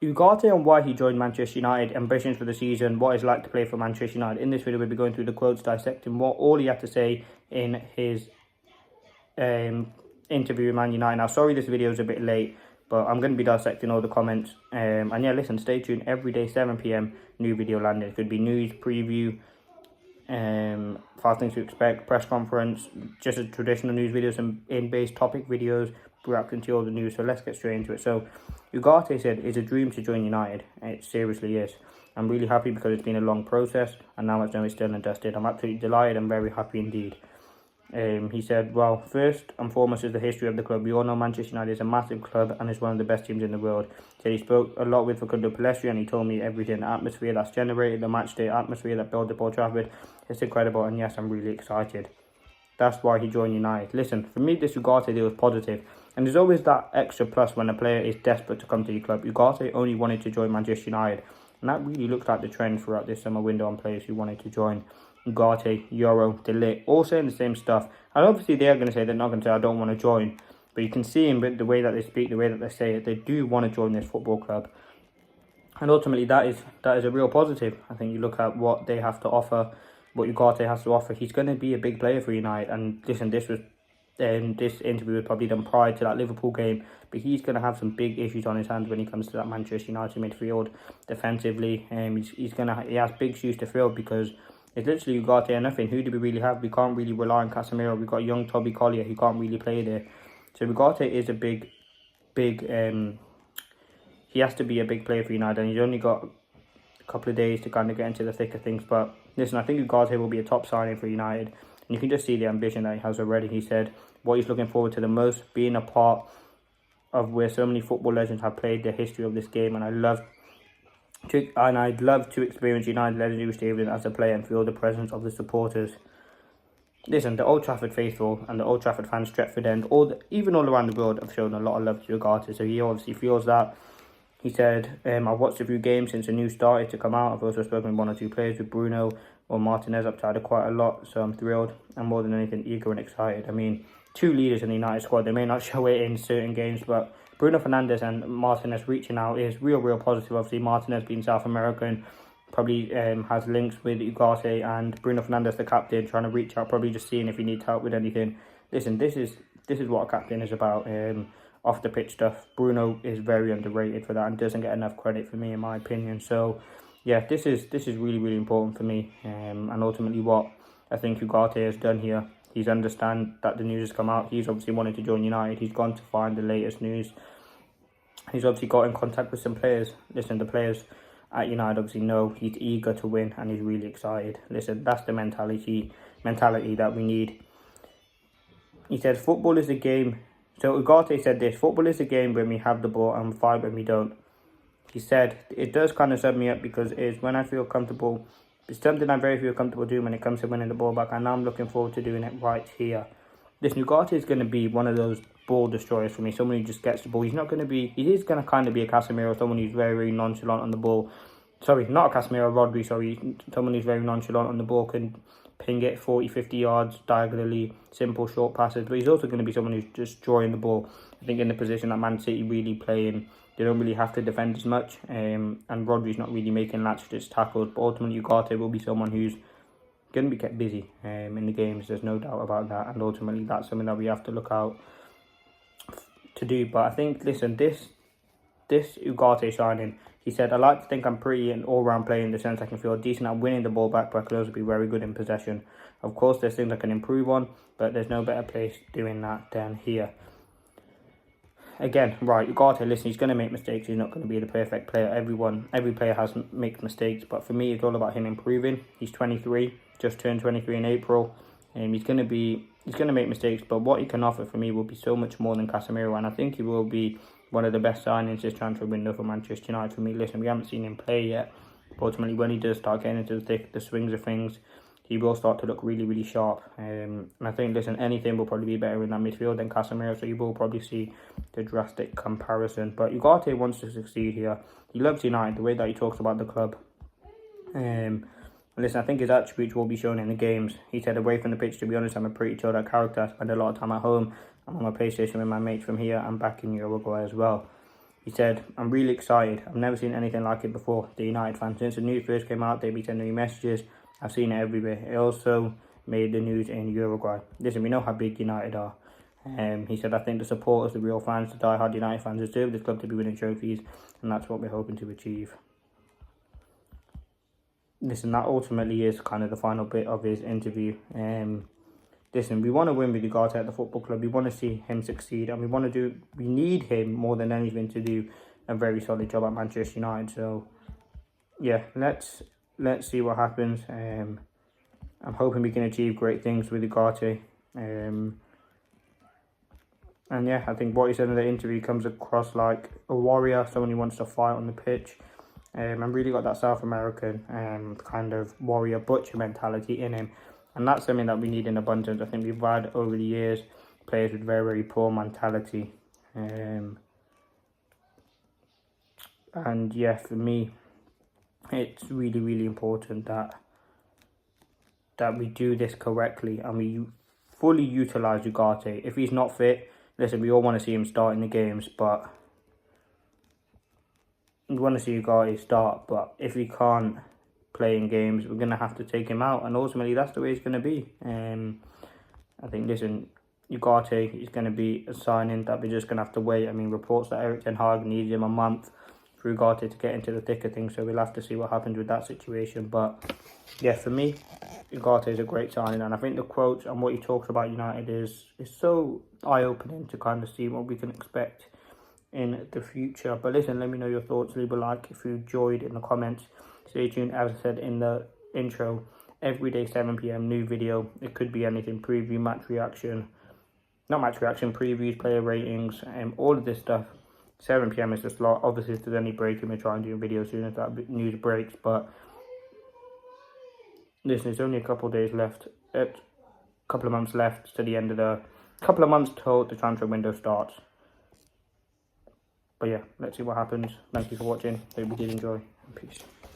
Ugarte on why he joined Manchester United, ambitions for the season, what it's like to play for Manchester United. In this video, we'll be going through the quotes, dissecting what all he had to say in his interview with Man United. Now, sorry this video is a bit late, but I'm going to be dissecting all the comments. And yeah, listen, stay tuned. Every day, 7 p.m, new video landing. It could be news, preview, 5 things to expect, press conference, just a traditional news videos and in-based topic videos, reacting to all the news. So let's get straight into it. So Ugarte said it's a dream to join United. It seriously is. I'm really happy because it's been a long process and now it's done and dusted. I'm absolutely delighted and very happy indeed. He said, well, first and foremost is the history of the club. We all know Manchester United is a massive club and is one of the best teams in the world. So he spoke a lot with Facundo Pelestri and he told me everything, the atmosphere that's generated, the match day atmosphere that built up Old Trafford. It's incredible and yes, I'm really excited. That's why he joined United. Listen, for me, this Ugarte deal was positive. And there's always that extra plus when a player is desperate to come to your club. Ugarte only wanted to join Manchester United. And that really looks like the trend throughout this summer window on players who wanted to join. Ugarte, Euro, De Ligt, all saying the same stuff. And obviously they're going to say, they're not going to say, I don't want to join. But you can see in the way that they speak, the way that they say it, they do want to join this football club. And ultimately that is a real positive. I think you look at what they have to offer, what Ugarte has to offer. He's going to be a big player for United. And listen, this interview was probably done prior to that Liverpool game, but he's going to have some big issues on his hands when he comes to that Manchester United midfield defensively. He has big shoes to fill because it's literally Ugarte and nothing. Who do we really have? We can't really rely on Casemiro. We've got young Toby Collier who can't really play there. So Ugarte is a big, he has to be a big player for United, and he's only got a couple of days to kind of get into the thick of things. But listen, I think Ugarte will be a top signing for United. And you can just see the ambition that he has already. He said what he's looking forward to the most, being a part of where so many football legends have played the history of this game. And I'd love to experience United legendary stadium as a player and feel the presence of the supporters. Listen, the Old Trafford faithful and the Old Trafford fans, Stretford End, even all around the world have shown a lot of love to Ugarte. So he obviously feels that. He said, I've watched a few games since the news started to come out. I've also spoken with 1 or 2 players, with Bruno or Martinez up to quite a lot. So I'm thrilled and more than anything eager and excited. I mean, 2 leaders in the United squad. They may not show it in certain games, but Bruno Fernandes and Martinez reaching out is real positive. Obviously, Martinez being South American probably has links with Ugarte, and Bruno Fernandes, the captain, trying to reach out, probably just seeing if he needs help with anything. Listen, this is what a captain is about. Off the pitch stuff, Bruno is very underrated for that and doesn't get enough credit for me, in my opinion. So yeah, this is really important for me, and ultimately what I think Ugarte has done here. He's understand that the news has come out. He's obviously wanted to join United. He's gone to find the latest news. He's obviously got in contact with some players. Listen, the players at United obviously know he's eager to win and he's really excited. Listen, that's the mentality that we need. He said, football is a game. So Ugarte said this, football is a game when we have the ball and fight when we don't. He said, it does kind of sum me up because it's when I feel comfortable. It's something I very feel comfortable doing when it comes to winning the ball back, and now I'm looking forward to doing it right here. This Ugarte is going to be one of those ball destroyers for me, someone who just gets the ball. He is going to kind of be a Casemiro, someone who's very nonchalant on the ball. Sorry, not a Casemiro, Rodri, sorry. Someone who's very nonchalant on the ball, can ping it 40, 50 yards diagonally, simple short passes. But he's also going to be someone who's just drawing the ball. I think in the position that Man City really play in, they don't really have to defend as much. And Rodri's not really making latch-ditch tackles. But ultimately, Ugarte will be someone who's going to be kept busy in the games. There's no doubt about that. And ultimately, that's something that we have to look out to do. But I think, listen, this Ugarte signing, he said, I like to think I'm pretty an all-round player in the sense I can feel decent at winning the ball back, but I can also be very good in possession. Of course, there's things I can improve on, but there's no better place doing that than here. Again, right, Ugarte, listen, he's going to make mistakes. He's not going to be the perfect player. Every player makes mistakes, but for me, it's all about him improving. He's 23, just turned 23 in April. He's going to make mistakes, but what he can offer for me will be so much more than Casemiro, and I think he will be one of the best signings this transfer window for Manchester United for me. Listen, we haven't seen him play yet, but ultimately when he does start getting into the swings of things, he will start to look really sharp. And I think, listen, anything will probably be better in that midfield than Casemiro, so you will probably see the drastic comparison. But Ugarte wants to succeed here. He loves United, the way that he talks about the club. Listen, I think his attributes will be shown in the games. He said, away from the pitch, to be honest, I'm a pretty chilled out character. I spend a lot of time at home. I'm on my PlayStation with my mates from here and back in Uruguay as well. He said, "I'm really excited. I've never seen anything like it before." The United fans, since the news first came out, they've been sending me messages. I've seen it everywhere. It also made the news in Uruguay. Listen, we know how big United are. He said, "I think the supporters, the real fans, the die-hard United fans deserve this club to be winning trophies, and that's what we're hoping to achieve." Listen, that ultimately is kind of the final bit of his interview. Listen, we want to win with Ugarte at the football club. We want to see him succeed, and we need him more than anything to do a very solid job at Manchester United. So, yeah, let's see what happens. I'm hoping we can achieve great things with Ugarte. And yeah, I think what he said in the interview comes across like a warrior, someone who wants to fight on the pitch. And really got that South American kind of warrior butcher mentality in him. And that's something that we need in abundance. I think we've had over the years players with very, very poor mentality. And yeah, for me, it's really, really important that we do this correctly and we fully utilise Ugarte. If he's not fit, listen, we all want to see him start in the games, but we want to see Ugarte start. But if he can't play in games, we're going to have to take him out, and ultimately that's the way it's going to be. I think, listen, Ugarte is going to be a signing that we're just going to have to wait. I mean, reports that Erik ten Hag needs him a month for Ugarte to get into the thick of things, so we'll have to see what happens with that situation. But yeah, for me, Ugarte is a great signing, and I think the quotes and what he talks about United is so eye-opening to kind of see what we can expect in the future. But listen, let me know your thoughts. Leave a like if you enjoyed in the comments. Stay tuned, as I said in the intro, every day 7 p.m. new video. It could be anything: preview, match reaction, not match reaction, previews, player ratings, and all of this stuff. 7 p.m. is the slot. Obviously, if there's any breaking, we'll try and do a video soon as that news breaks. But listen, it's only a couple of days left, a couple of months left to the end of couple of months till the transfer window starts. But yeah, let's see what happens. Thank you for watching. Hope you did enjoy. Peace.